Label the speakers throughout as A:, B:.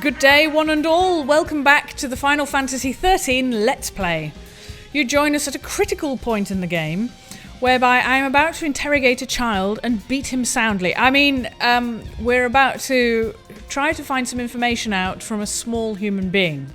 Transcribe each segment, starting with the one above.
A: Good day, one and all. Welcome back to the Final Fantasy XIII Let's Play. You join us at a critical point in the game, whereby I am about to interrogate a child and beat him soundly. I mean, we're about to try to find some information out from a small human being.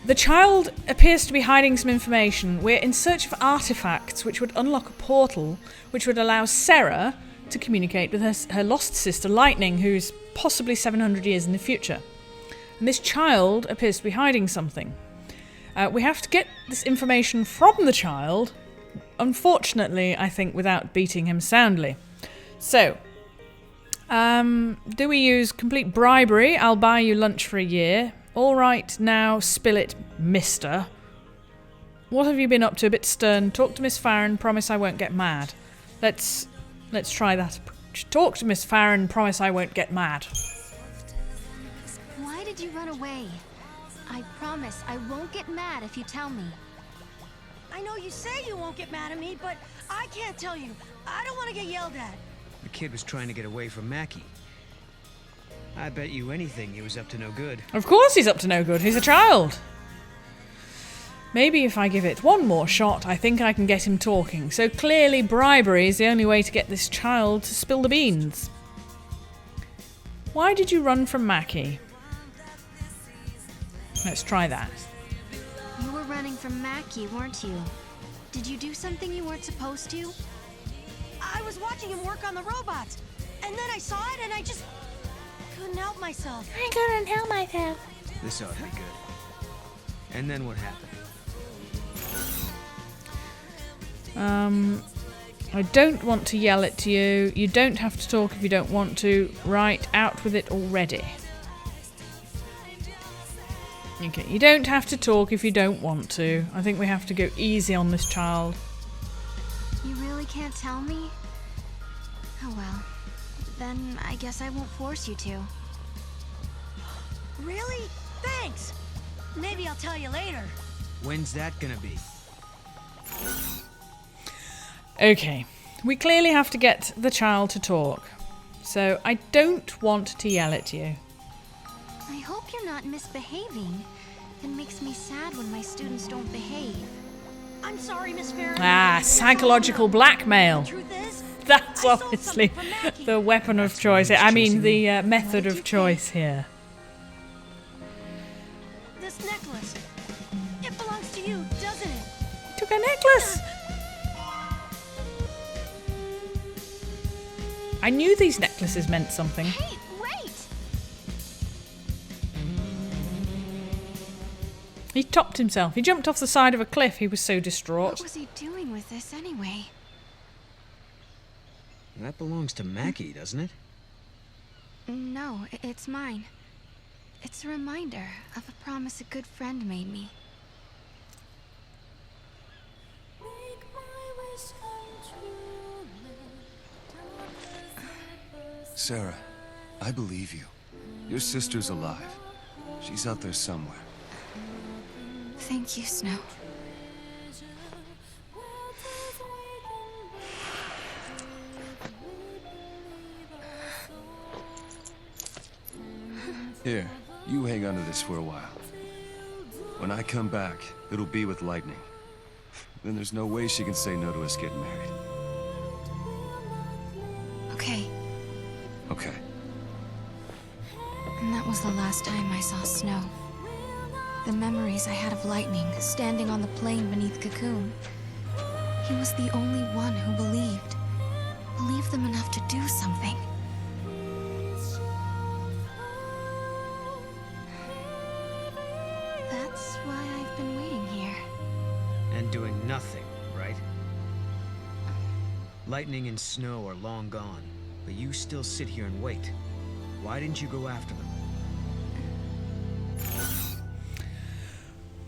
A: The child appears to be hiding some information. We're in search of artifacts which would unlock a portal which would allow Sarah to communicate with her lost sister Lightning, who's possibly 700 years in the future. And this child appears to be hiding something. We have to get this information from the child, unfortunately, I think, without beating him soundly. So, do we use complete bribery? I'll buy you lunch for a year. All right, now spill it, mister. What have you been up to? A bit stern. Talk to Miss Farron, promise I won't get mad. Let's try that. Talk to Miss Farron, promise I won't get mad.
B: Why did you run away? I promise I won't get mad if you tell me.
C: I know you say you won't get mad at me, but I can't tell you. I don't want to get yelled at.
D: The kid was trying to get away from Mackie. I bet you anything he was up to no good.
A: Of course he's up to no good. He's a child. Maybe if I give it one more shot, I think I can get him talking. So clearly bribery is the only way to get this child to spill the beans. Why did you run from Mackie? Let's try that.
B: You were running from Mackie, weren't you? Did you do something you weren't supposed to?
C: I was watching him work on the robots, and then I saw it and I just couldn't help myself.
B: I couldn't help myself.
D: This ought to be good. And then what happened?
A: I don't want to yell at you. You don't have to talk if you don't want to. Right, out with it already. Okay, you don't have to talk if you don't want to. I think we have to go easy on this child.
B: You really can't tell me? Oh well. Then I guess I won't force you to.
C: Really? Thanks. Maybe I'll tell you later.
D: When's that gonna be?
A: Okay, we clearly have to get the child to talk. So I don't want to yell at you.
B: I hope you're not misbehaving. It makes me sad when my students don't behave.
C: I'm sorry, Miss Farron.
A: Ah, psychological blackmail.
C: The truth is,
A: That's
C: I saw
A: obviously
C: something from Mackie.
A: the weapon of choice. I mean, the method of choice here.
C: This necklace. It belongs to you, doesn't it?
A: Took a necklace. I knew these necklaces meant something.
B: Hey, wait!
A: He topped himself. He jumped off the side of a cliff. He was so
B: What
A: distraught.
B: was he doing with this anyway?
D: That belongs to Mackie, doesn't it?
B: No, it's mine. It's a reminder of a promise a good friend made me.
E: Sarah, I believe you. Your sister's alive. She's out there somewhere.
B: Thank you, Snow.
E: Here, you hang on to this for a while. When I come back, it'll be with Lightning. Then there's no way she can say no to us getting married.
B: Okay.
E: Okay.
B: And that was the last time I saw Snow. The memories I had of Lightning standing on the plain beneath Cocoon. He was the only one who believed. Believed them enough to do something. That's why I've been waiting here.
D: And doing nothing, right? Lightning and Snow are long gone, but you still sit here and wait. Why didn't you go after them?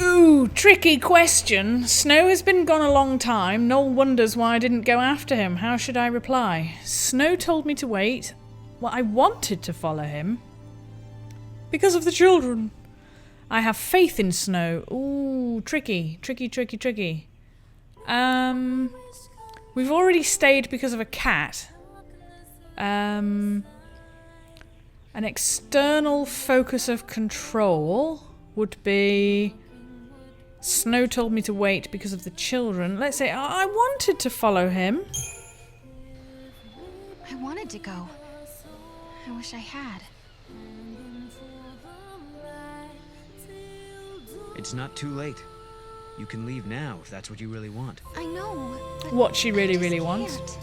A: Ooh, tricky question. Snow has been gone a long time. Noel wonders why I didn't go after him. How should I reply? Snow told me to wait. Well, I wanted to follow him. Because of the children. I have faith in Snow. Ooh, tricky. Tricky. We've already stayed because of a cat. An external focus of control would be... Snow told me to wait because of the children. Let's say I wanted to follow him.
B: I wanted to go. I wish I had.
D: It's not too late. You can leave now if that's what you really want.
B: I know, but
A: What she really,
B: I just
A: really wants.
B: can't.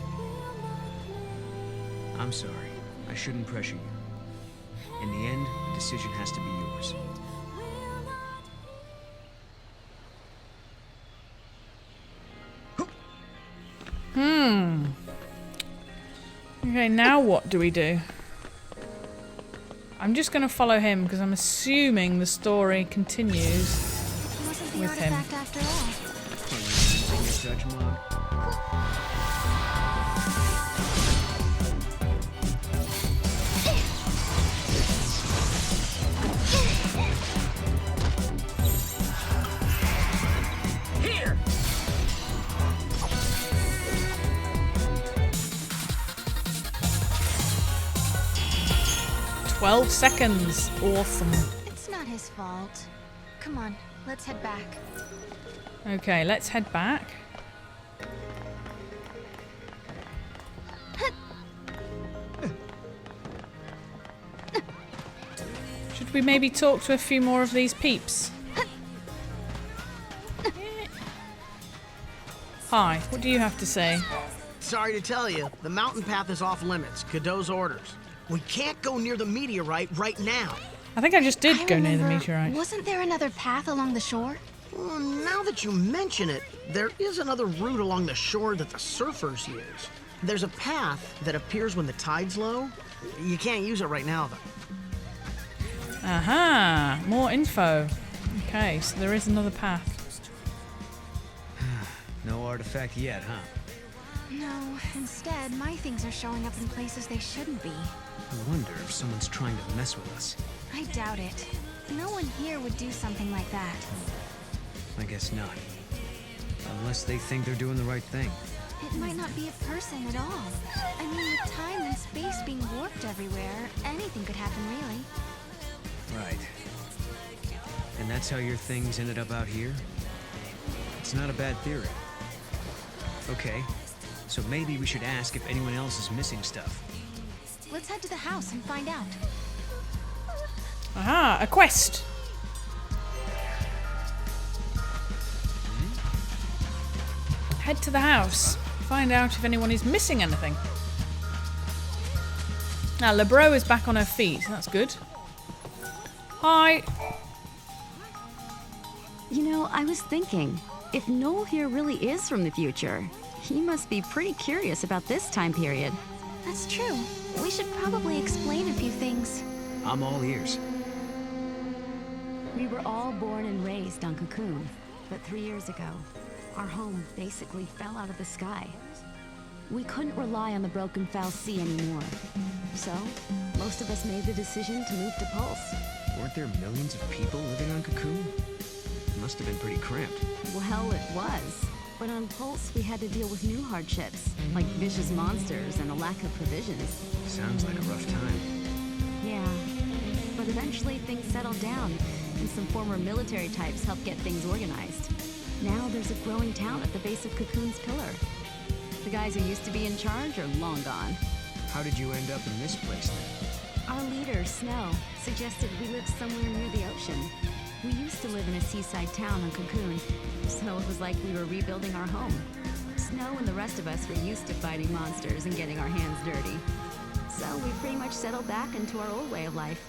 D: I'm sorry. I shouldn't pressure you. In the end, the decision has to be yours.
A: Okay, now what do we do? I'm just going to follow him because I'm assuming the story continues.
B: It wasn't the
A: With him.
B: artifact after all.
D: Using your touch mod.
A: 12 seconds. Awesome.
B: It's not his fault. Come on, let's head back.
A: Okay, let's head back. Should we maybe talk to a few more of these peeps? Hi, what do you have to say?
F: Sorry to tell you, the mountain path is off limits. Cadeau's orders. We can't go near the meteorite right now.
A: I think I just did
B: I
A: go near the
B: remember,
A: meteorite.
B: Wasn't there another path along the shore?
F: Well, now that you mention it, there is another route along the shore that the surfers use. There's a path that appears when the tide's low. You can't use it right now, though.
A: Aha, more info. Okay, so there is another path.
D: No artifact yet, huh?
B: No, instead, my things are showing up in places they shouldn't be.
D: I wonder if someone's trying to mess with us.
B: I doubt it. No one here would do something like that.
D: I guess not. Unless they think they're doing the right thing.
B: It might not be a person at all. I mean, with time and space being warped everywhere, anything could happen, really.
D: Right. And that's how your things ended up out here? It's not a bad theory. Okay, so maybe we should ask if anyone else is missing stuff.
B: Let's head to the house and find out.
A: Aha, a quest. Head to the house. Find out if anyone is missing anything. Now, LeBro is back on her feet. That's good. Hi.
G: You know, I was thinking, if Noel here really is from the future, he must be pretty curious about this time period.
B: That's true. We should probably explain a few things.
D: I'm all ears.
G: We were all born and raised on Cocoon, but 3 years ago, our home basically fell out of the sky. We couldn't rely on the broken foul sea anymore. So, most of us made the decision to move to Pulse.
D: Weren't there millions of people living on Cocoon? It must have been pretty cramped.
G: Well, it was. But on Pulse, we had to deal with new hardships, like vicious monsters and a lack of provisions.
D: Sounds like a rough time.
G: Yeah, but eventually things settled down, and some former military types helped get things organized. Now there's a growing town at the base of Cocoon's pillar. The guys who used to be in charge are long gone.
D: How did you end up in this place then?
G: Our leader, Snow, suggested we live somewhere near the ocean. We used to live in a seaside town on Cocoon, so it was like we were rebuilding our home. Snow and the rest of us were used to fighting monsters and getting our hands dirty. So we pretty much settled back into our old way of life.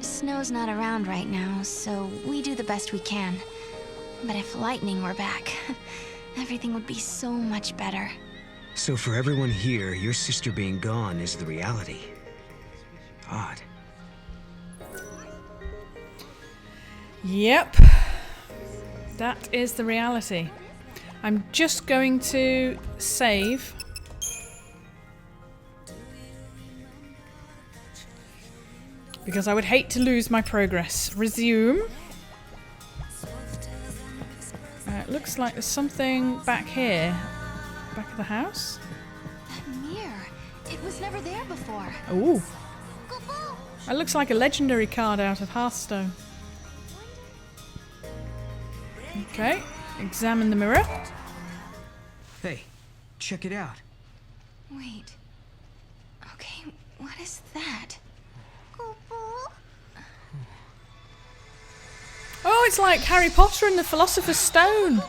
B: Snow's not around right now, so we do the best we can. But if Lightning were back, everything would be so much better.
D: So for everyone here, your sister being gone is the reality. Odd.
A: Yep. That is the reality. I'm just going to save. Because I would hate to lose my progress. Resume. It looks like there's something back here. Back of the house?
B: That mirror, it was never there before.
A: Ooh. That looks like a legendary card out of Hearthstone. Okay, examine the mirror.
D: Hey, check it out.
B: Wait. Okay, what is that?
A: Oh, it's like Harry Potter and the Philosopher's Stone.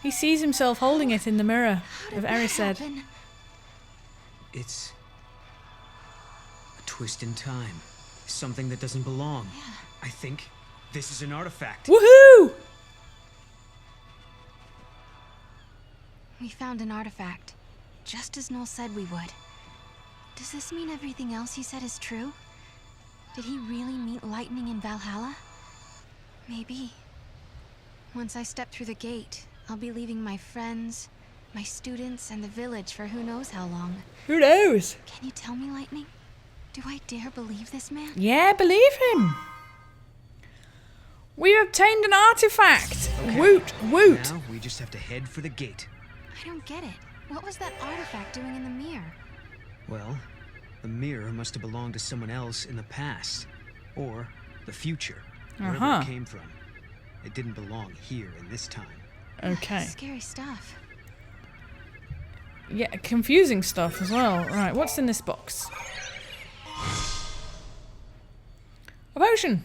A: He sees himself holding it in the mirror of Erised.
D: It's a twist in time. Something that doesn't belong.
B: Yeah.
D: I think this is an artifact.
A: Woohoo!
B: We found an artifact, just as Noel said we would. Does this mean everything else he said is true? Did he really meet lightning in Valhalla? Maybe. Once I step through the gate, I'll be leaving my friends, my students, and the village for who knows how long.
A: Who knows?
B: Can you tell me, Lightning? Do I dare believe this man?
A: Yeah, believe him. We've obtained an artifact.
D: Okay.
A: Woot, woot.
D: Now we just have to head for the gate.
B: I don't get it. What was that artifact doing in the mirror?
D: Well, the mirror must have belonged to someone else in the past. Or the future. Wherever it came from. It didn't belong here in this time.
A: Okay.
B: Scary stuff.
A: Yeah, confusing stuff as well. Right, what's in this box? A potion.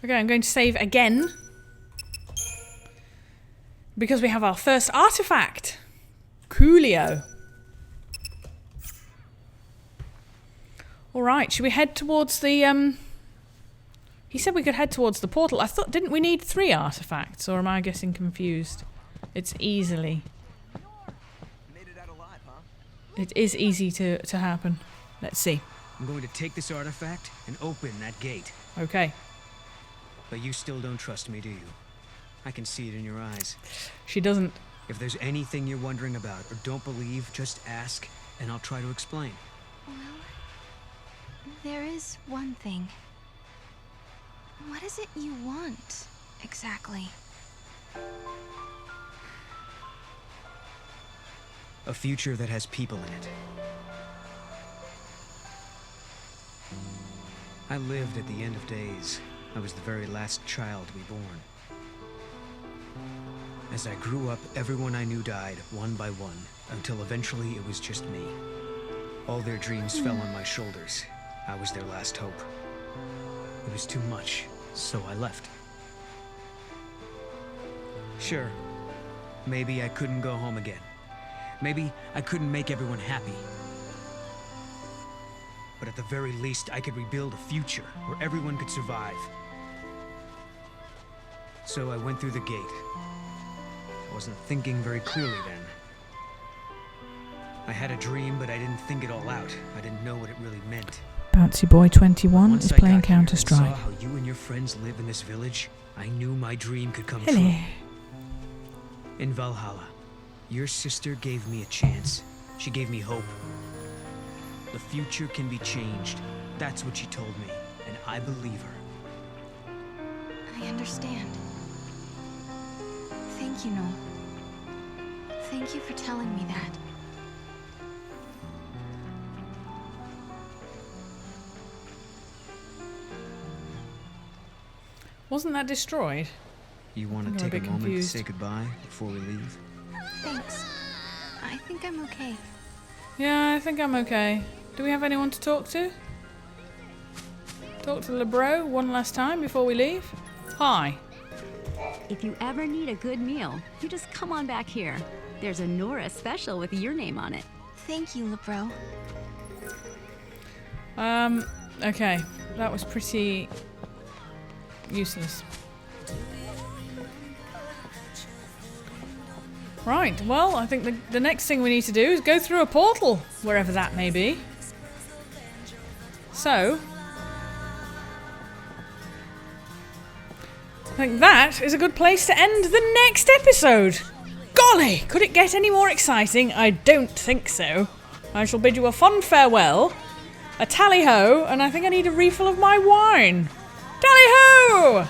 A: Okay, I'm going to save again. Because we have our first artifact. Coolio. Alright, should we head towards the, He said we could head towards the portal. I thought, didn't we need 3 artifacts? Or am I getting confused? It's easily. It is easy to happen. Let's see.
D: I'm going to take this artifact and open that gate.
A: Okay.
D: But you still don't trust me, do you? I can see it in your eyes.
A: She doesn't.
D: If there's anything you're wondering about or don't believe, just ask, and I'll try to explain.
B: Well, there is one thing. What is it you want, exactly?
D: A future that has people in it. I lived at the end of days. I was the very last child to be born. As I grew up, everyone I knew died, one by one, until eventually it was just me. All their dreams fell on my shoulders. I was their last hope. It was too much, so I left. Sure, maybe I couldn't go home again. Maybe I couldn't make everyone happy. But at the very least, I could rebuild a future where everyone could survive. So I went through the gate. I wasn't thinking very clearly then. I had a dream, but I didn't think it all out. I didn't know what it really meant.
A: Bouncy Boy 21
D: Once
A: is
D: I
A: playing
D: got here and
A: Counter-Strike.
D: saw how you and your friends live in this village, I knew my dream could come
A: Hello.
D: true. In Valhalla, your sister gave me a chance. She gave me hope. The future can be changed. That's what she told me, and I believe her.
B: I understand. Thank you, Noel. Thank you for telling me that.
A: Wasn't that destroyed?
D: You want
A: I'm
D: to
A: a
D: take a
A: bit
D: moment
A: confused.
D: to say goodbye before we leave?
B: Thanks. I think I'm okay.
A: Yeah, I think I'm okay. Do we have anyone to talk to? Talk to LeBro one last time before we leave? Hi.
G: If you ever need a good meal, you just come on back here. There's a Nora special with your name on it.
B: Thank you, LeBro.
A: Okay. That was pretty useless. Right, well, I think the next thing we need to do is go through a portal, wherever that may be. So, I think that is a good place to end the next episode. Golly, could it get any more exciting? I don't think so. I shall bid you a fond farewell, a tally-ho, and I think I need a refill of my wine. Tally-ho!